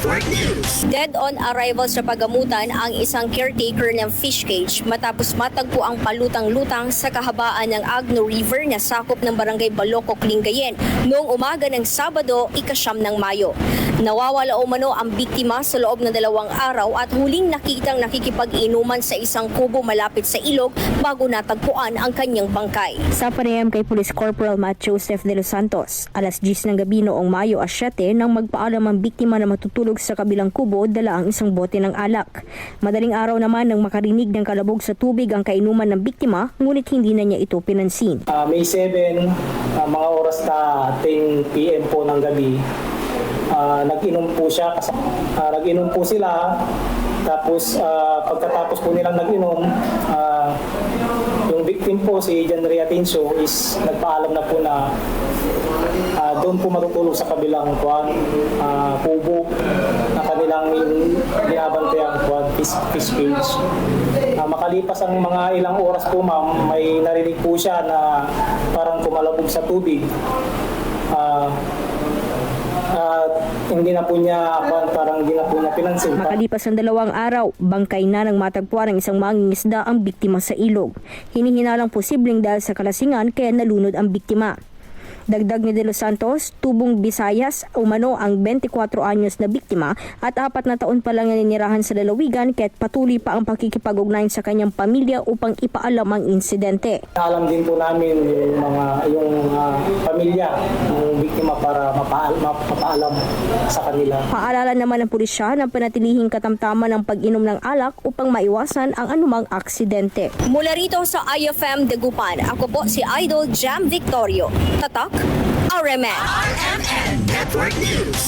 Network News. Dead on arrival sa pagamutan ang isang caretaker ng fish cage matapos matagpo ang palutang-lutang sa kahabaan ng Agno River na sakop ng barangay Balocok, Lingayen noong umaga ng Sabado, ika-9 ng Mayo. Nawawala umano ang biktima sa loob ng 2 araw at huling nakitang nakikipag-inuman sa isang kubo malapit sa ilog bago natagpuan ang kanyang bangkay. Sa panayam kay Police Corporal Matt Joseph de los Santos, alas 10 ng gabi noong Mayo 7 nang magpaalam ang biktima na matutulog sa kabilang kubo dala ang isang bote ng alak. Madaling araw naman nang makarinig ng kalabog sa tubig ang kainuman ng biktima, ngunit hindi na niya ito pinansin. May 7, mga oras na 10 PM po ng gabi, nag-inom po siya. Nag-inom po sila, tapos pagkatapos po nilang nag-inom, yung victim po, si John Ray Atencio, is nagpaalam na po na doon po matutulog sa kabilang kubo na kanilang binabantayan fish cage. Makalipas ang mga ilang oras po, ma'am, may narinig po siya na parang kumalabog sa tubig. Hindi na po niya pinansin. Makalipas ang 2 araw, bangkay na ng matagpuan ng isang mangingisda ang biktima sa ilog. Hinihinalang posibleng dahil sa kalasingan kaya nalunod ang biktima. Dagdag ni De Los Santos, tubong Visayas, umano ang 24 anyos na biktima at 4 na taon pa lang naninirahan sa lalawigan kaya't patuloy pa ang pakikipag-ugnayan sa kanyang pamilya upang ipaalam ang insidente. Alam din po namin yung pamilya ng biktima para mapaalam sa kanila. Paalala naman ng pulisya ng panatilihing katamtaman ng pag-inom ng alak upang maiwasan ang anumang aksidente. Mula rito sa IFM Dagupan, ako po si Idol Jam Victorio. Tatak, RMN. RMN Network News.